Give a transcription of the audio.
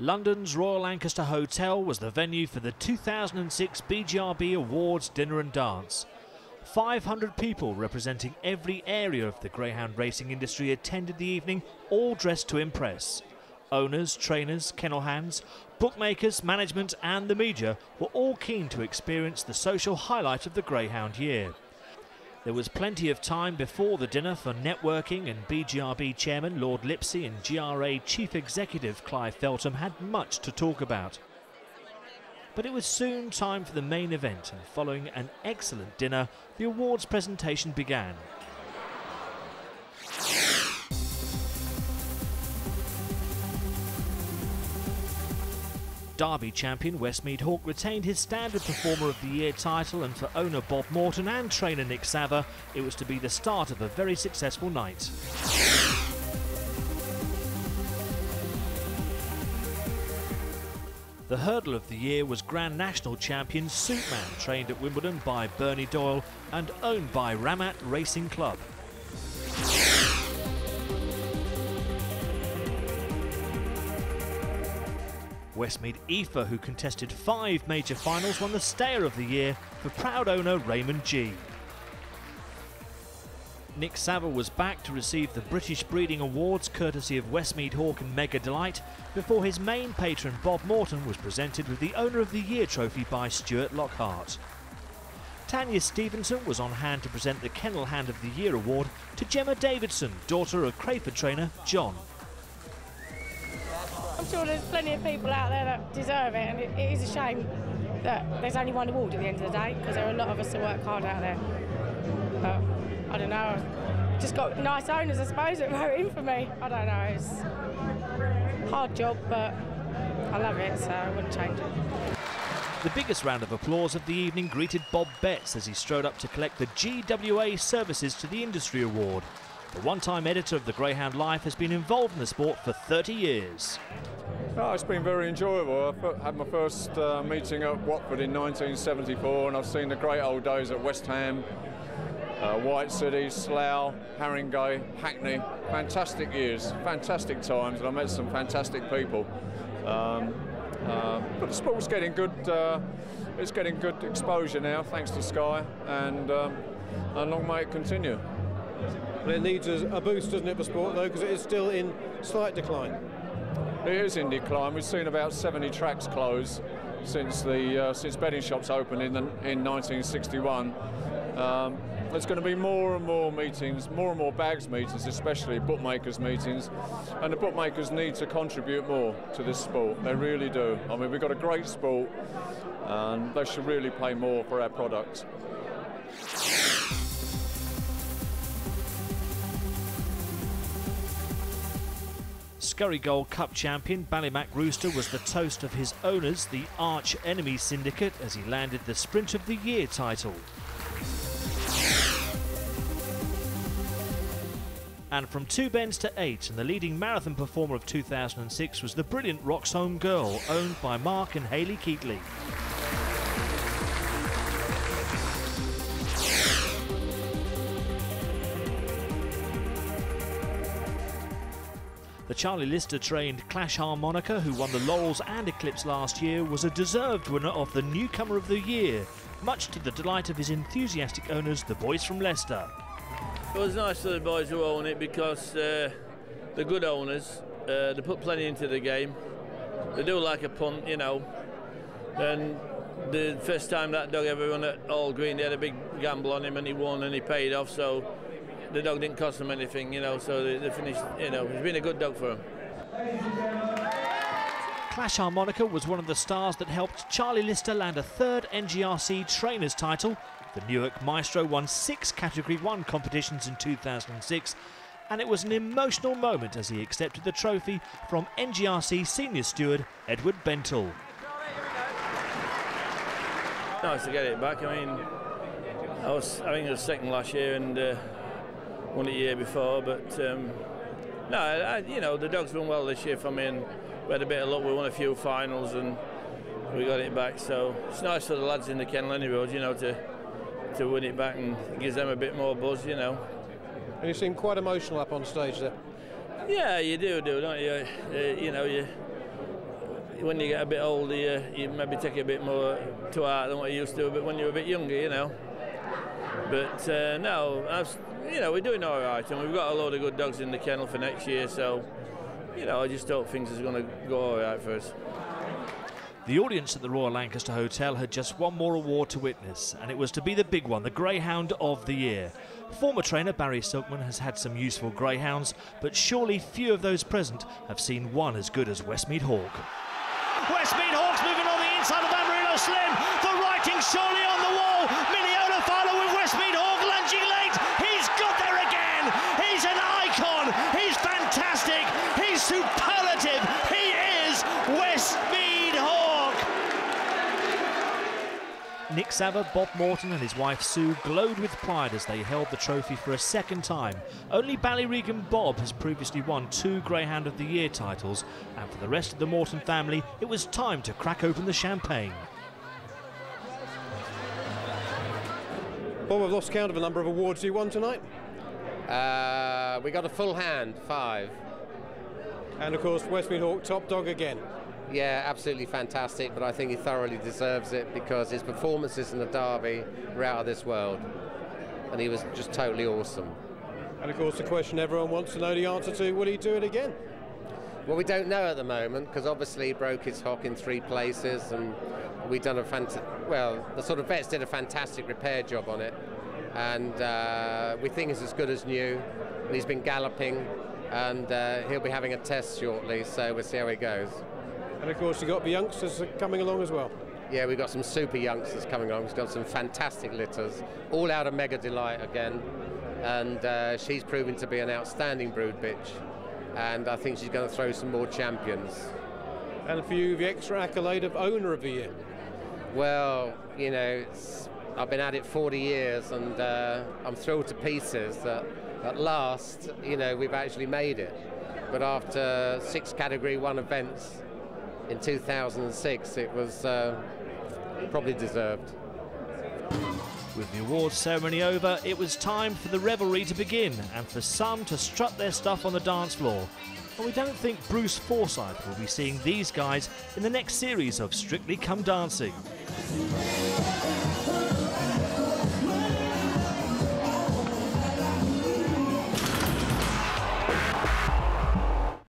London's Royal Lancaster Hotel was the venue for the 2006 BGRB Awards dinner and dance. 500 people representing every area of the greyhound racing industry attended the evening, all dressed to impress. Owners, trainers, kennel hands, bookmakers, management and the media were all keen to experience the social highlight of the greyhound year. There was plenty of time before the dinner for networking, and BGRB Chairman Lord Lipsey and GRA Chief Executive Clive Feltham had much to talk about. But it was soon time for the main event, and following an excellent dinner, the awards presentation began. Derby champion Westmead Hawk retained his Standard Performer of the Year title, and for owner Bob Morton and trainer Nick Sava, it was to be the start of a very successful night. The hurdle of the year was Grand National champion Suitman, trained at Wimbledon by Bernie Doyle and owned by Ramat Racing Club. Westmead Aoife, who contested 5 major finals, won the Stayer of the Year for proud owner Raymond G. Nick Sava was back to receive the British Breeding Awards courtesy of Westmead Hawk and Mega Delight, before his main patron Bob Morton was presented with the Owner of the Year trophy by Stuart Lockhart. Tanya Stevenson was on hand to present the Kennel Hand of the Year award to Gemma Davidson, daughter of Crayford trainer John. I'm sure there's plenty of people out there that deserve it, and it is a shame that there's only one award at the end of the day, because there are a lot of us that work hard out there. But I don't know, just got nice owners, I suppose, that vote in for me. I don't know, it's a hard job, but I love it, so I wouldn't change it. The biggest round of applause of the evening greeted Bob Betts as he strode up to collect the GWA Services to the Industry Award. The one-time editor of the Greyhound Life has been involved in the sport for 30 years. Oh, it's been very enjoyable. I had my first meeting at Watford in 1974, and I've seen the great old days at West Ham, White City, Slough, Haringey, Hackney. Fantastic years, fantastic times, and I met some fantastic people. But the sport's getting good. It's getting good exposure now, thanks to Sky, and long may it continue. But it needs a boost, doesn't it, for sport, though, because it is still in slight decline. It is in decline. We've seen about 70 tracks close since betting shops opened in 1961. There's going to be more and more meetings, more and more bags meetings, especially bookmakers meetings, and the bookmakers need to contribute more to this sport. They really do. I mean, we've got a great sport, and they should really pay more for our product. Scurry Gold Cup champion Ballymac Rooster was the toast of his owners, the Arch Enemy Syndicate, as he landed the Sprint of the Year title. And from 2 bends to 8, and the leading marathon performer of 2006 was the brilliant Roxholm Girl, owned by Mark and Hayley Keatley. The Charlie Lister trained Clash Harmonica, who won the Laurels and Eclipse last year, was a deserved winner of the Newcomer of the Year, much to the delight of his enthusiastic owners, the boys from Leicester. It was nice for the boys who own it, because they're good owners. They put plenty into the game. They do like a punt, you know. And the first time that dog ever won at All Green, they had a big gamble on him and he won and he paid off, so the dog didn't cost them anything, you know, so they finished, you know, it's been a good dog for them. Clash Harmonica was one of the stars that helped Charlie Lister land a 3rd NGRC Trainers title. The Newark Maestro won 6 Category 1 competitions in 2006, and it was an emotional moment as he accepted the trophy from NGRC Senior Steward Edward Bentle. Nice to get it back. I mean, I think I was second last year and won it the year before, but no, you know, the dog's done well this year for me, and we had a bit of luck. We won a few finals and we got it back, so it's nice for the lads in the kennel anyway, you know, to win it back, and it gives them a bit more buzz, you know. And you seem quite emotional up on stage there. Yeah, you do, don't you? You know, when you get a bit older, you maybe take it a bit more to heart than what you used to, but when you were a bit younger, you know. But no, you know, we're doing all right, and we've got a load of good dogs in the kennel for next year, so, you know, I just hope things are going to go all right for us. The audience at the Royal Lancaster Hotel had just one more award to witness, and it was to be the big one, the Greyhound of the Year. Former trainer Barry Silkman has had some useful greyhounds, but surely few of those present have seen one as good as Westmead Hawk. Westmead Hawk's moving on the inside of Amarillo Slim. The writing surely on the wall. Mignogna follow with Westmead Hawk lunging late. He's got there again. He's an icon. He's fantastic. He's superlative. He is Westmead Hawk. Nick Savard, Bob Morton and his wife Sue glowed with pride as they held the trophy for a second time. Only Ballyregan Bob has previously won 2 Greyhound of the Year titles, and for the rest of the Morton family it was time to crack open the champagne. Bob, I've lost count of the number of awards you won tonight. We got a full hand, 5. And of course Westmead Hawk, top dog again. Yeah, absolutely fantastic, but I think he thoroughly deserves it because his performances in the Derby were out of this world, and he was just totally awesome. And of course the question everyone wants to know the answer to, will he do it again? Well, we don't know at the moment because obviously he broke his hock in 3 places, and we've done the sort of vets did a fantastic repair job on it, and we think it's as good as new, and he's been galloping, and he'll be having a test shortly, so we'll see how he goes. And of course you've got the youngsters coming along as well. Yeah, we've got some super youngsters coming along. We've got some fantastic litters, all out of Mega Delight again, and she's proving to be an outstanding brood bitch, and I think she's going to throw some more champions. And for you, the extra accolade of Owner of the Year. Well, you know, I've been at it 40 years, and I'm thrilled to pieces that at last, you know, we've actually made it. But after 6 Category 1 events in 2006, it was probably deserved. With the awards ceremony over, it was time for the revelry to begin and for some to strut their stuff on the dance floor. And we don't think Bruce Forsyth will be seeing these guys in the next series of Strictly Come Dancing.